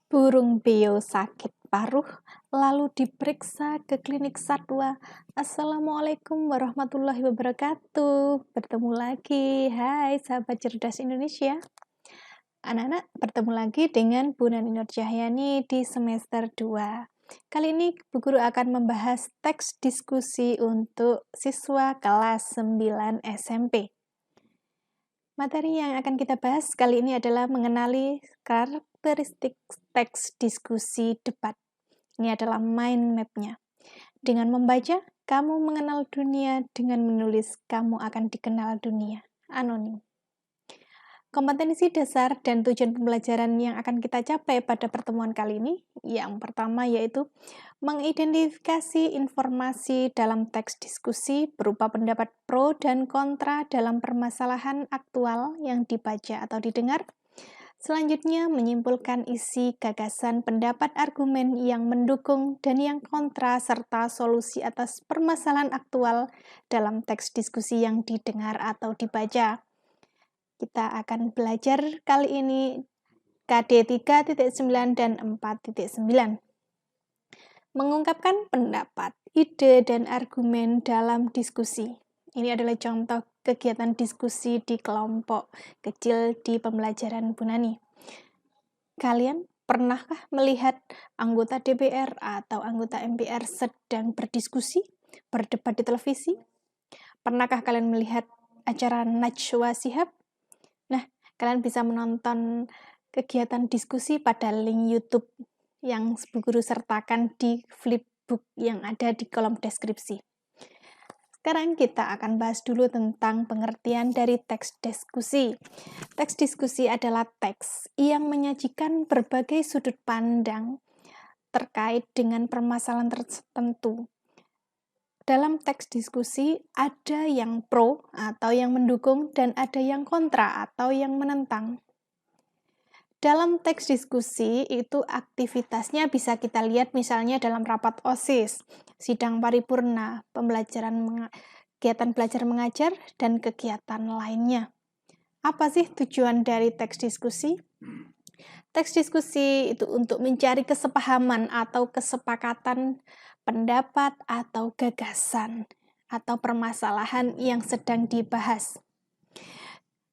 Burung beo sakit paruh, lalu diperiksa ke klinik satwa. Assalamualaikum warahmatullahi wabarakatuh. Bertemu lagi, hai sahabat cerdas Indonesia. Anak-anak, bertemu lagi dengan Bu Nani Nurcahyani di semester 2. Kali ini Bu Guru akan membahas teks diskusi untuk siswa kelas 9 SMP. Materi yang akan kita bahas kali ini adalah mengenali karakteristik teks diskusi debat. Ini adalah mind map-nya. Dengan membaca, kamu mengenal dunia. Dengan menulis, kamu akan dikenal dunia. Anonim. Kompetensi dasar dan tujuan pembelajaran yang akan kita capai pada pertemuan kali ini, yang pertama yaitu mengidentifikasi informasi dalam teks diskusi berupa pendapat pro dan kontra dalam permasalahan aktual yang dibaca atau didengar. Selanjutnya, menyimpulkan isi gagasan pendapat argumen yang mendukung dan yang kontra serta solusi atas permasalahan aktual dalam teks diskusi yang didengar atau dibaca. Kita akan belajar kali ini KD 3.9 dan 4.9. Mengungkapkan pendapat, ide, dan argumen dalam diskusi. Ini adalah contoh kegiatan diskusi di kelompok kecil di pembelajaran Bu Nani. Kalian pernahkah melihat anggota DPR atau anggota MPR sedang berdiskusi, berdebat di televisi? Pernahkah kalian melihat acara Najwa Shihab? Nah, kalian bisa menonton kegiatan diskusi pada link YouTube yang Bu Guru sertakan di flipbook yang ada di kolom deskripsi. Sekarang kita akan bahas dulu tentang pengertian dari teks diskusi. Teks diskusi adalah teks yang menyajikan berbagai sudut pandang terkait dengan permasalahan tertentu. Dalam teks diskusi ada yang pro atau yang mendukung dan ada yang kontra atau yang menentang. Dalam teks diskusi itu aktivitasnya bisa kita lihat misalnya dalam rapat OSIS, sidang paripurna, kegiatan belajar mengajar, dan kegiatan lainnya. Apa sih tujuan dari teks diskusi? Teks diskusi itu untuk mencari kesepahaman atau kesepakatan pendapat atau gagasan atau permasalahan yang sedang dibahas.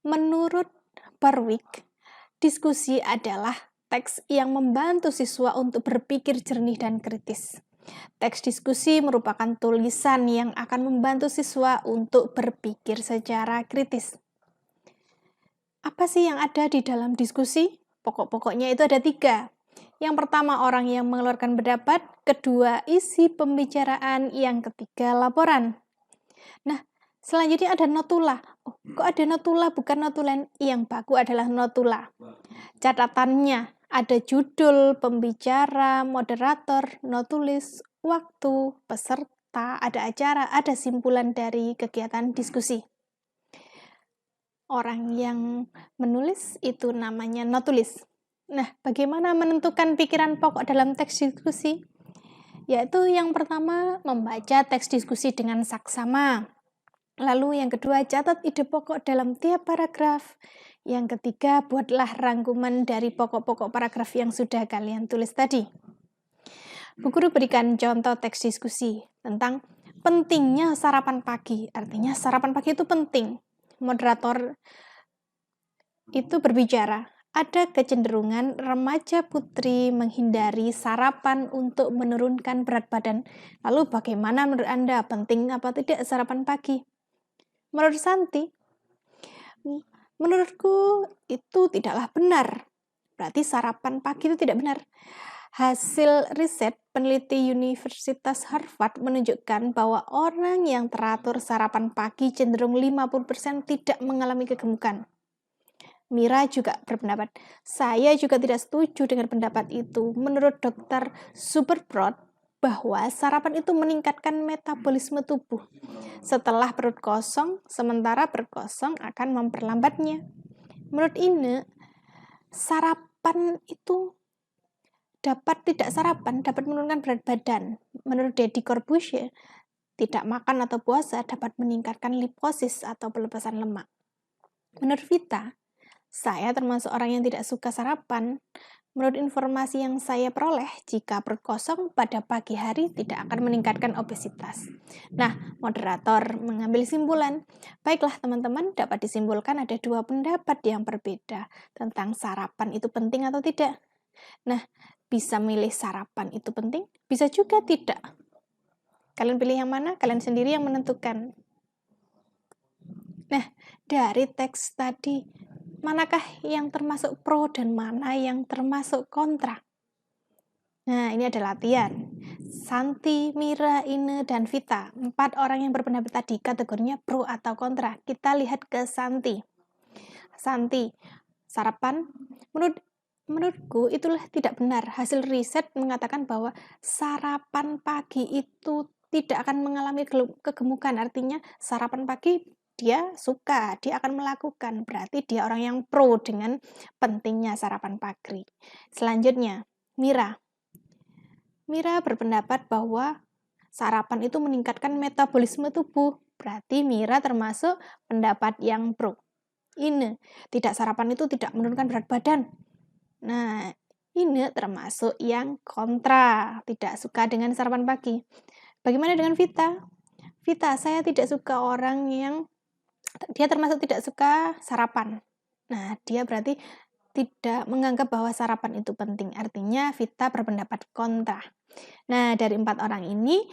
Menurut Barwick, diskusi adalah teks yang membantu siswa untuk berpikir jernih dan kritis. Teks diskusi merupakan tulisan yang akan membantu siswa untuk berpikir secara kritis. Apa sih yang ada di dalam diskusi? Pokok-pokoknya itu ada 3. Yang pertama, orang yang mengeluarkan pendapat. Kedua, isi pembicaraan. Yang ketiga, laporan. Nah, selanjutnya ada notula. Oh, kok ada notula bukan notulen? Yang baku adalah notula. Catatannya ada judul, pembicara, moderator, notulis, waktu, peserta, ada acara, ada simpulan dari kegiatan diskusi. Orang yang menulis itu namanya notulis. Nah, bagaimana menentukan pikiran pokok dalam teks diskusi? Yaitu yang pertama, membaca teks diskusi dengan saksama. Lalu yang kedua, catat ide pokok dalam tiap paragraf. Yang ketiga, buatlah rangkuman dari pokok-pokok paragraf yang sudah kalian tulis tadi. Bu Guru berikan contoh teks diskusi tentang pentingnya sarapan pagi. Artinya sarapan pagi itu penting. Moderator itu berbicara, ada kecenderungan remaja putri menghindari sarapan untuk menurunkan berat badan. Lalu bagaimana menurut Anda, penting apa tidak sarapan pagi? Menurut Santi, menurutku itu tidaklah benar. Berarti sarapan pagi itu tidak benar. Hasil riset peneliti Universitas Harvard menunjukkan bahwa orang yang teratur sarapan pagi cenderung 50% tidak mengalami kegemukan. Mira juga berpendapat, saya juga tidak setuju dengan pendapat itu. Menurut Dr. Superbrod, bahwa sarapan itu meningkatkan metabolisme tubuh. Setelah perut kosong, sementara perut kosong akan memperlambatnya. Menurut Ine, sarapan itu tidak sarapan dapat menurunkan berat badan. Menurut Deddy Corbusier, tidak makan atau puasa dapat meningkatkan liposis atau pelepasan lemak. Menurut Vita, saya termasuk orang yang tidak suka sarapan. Menurut informasi yang saya peroleh, jika perut kosong pada pagi hari tidak akan meningkatkan obesitas. Nah, moderator mengambil simpulan. Baiklah teman-teman, dapat disimpulkan ada dua pendapat yang berbeda tentang sarapan itu penting atau tidak. Nah, bisa milih sarapan itu penting, bisa juga tidak. Kalian pilih yang mana? Kalian sendiri yang menentukan. Nah, dari teks tadi, manakah yang termasuk pro dan mana yang termasuk kontra? Nah, ini ada latihan. Santi, Mira, Ine, dan Vita. 4 orang yang berpendapat tadi kategorinya pro atau kontra. Kita lihat ke Santi. Santi, sarapan menurutku itulah tidak benar. Hasil riset mengatakan bahwa sarapan pagi itu tidak akan mengalami kegemukan. Artinya sarapan pagi dia suka, dia akan melakukan. Berarti dia orang yang pro dengan pentingnya sarapan pagi. Selanjutnya, Mira berpendapat bahwa sarapan itu meningkatkan metabolisme tubuh. Berarti Mira termasuk pendapat yang pro. Ine, tidak sarapan itu tidak menurunkan berat badan. Nah, Ine termasuk yang kontra, tidak suka dengan sarapan pagi. Bagaimana dengan Vita? Vita, saya tidak suka orang yang dia termasuk tidak suka sarapan. Nah, dia berarti tidak menganggap bahwa sarapan itu penting. Artinya Vita berpendapat kontra. Nah, dari 4 orang ini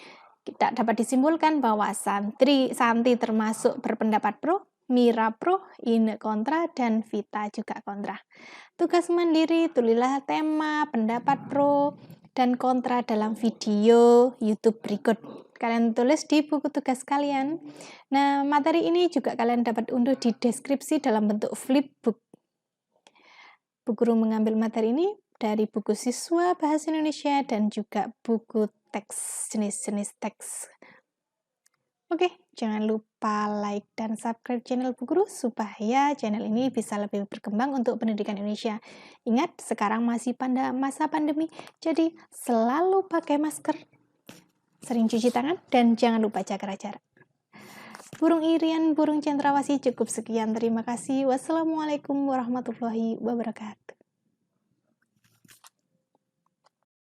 kita dapat disimpulkan bahwa Santi termasuk berpendapat pro, Mira pro, Ine kontra, dan Vita juga kontra. Tugas mandiri, tulislah tema, pendapat pro, dan kontra dalam video YouTube berikut. Kalian tulis di buku tugas kalian. Nah, materi ini juga kalian dapat unduh di deskripsi dalam bentuk flipbook. Bu Guru mengambil materi ini dari buku siswa Bahasa Indonesia dan juga buku teks, jenis-jenis teks. Oke, jangan lupa like dan subscribe channel Bu Guru supaya channel ini bisa lebih berkembang untuk pendidikan Indonesia. Ingat, sekarang masih pada masa pandemi, jadi selalu pakai masker, sering cuci tangan, dan jangan lupa jaga jarak. Burung Irian, burung cendrawasih, cukup sekian. Terima kasih. Wassalamualaikum warahmatullahi wabarakatuh.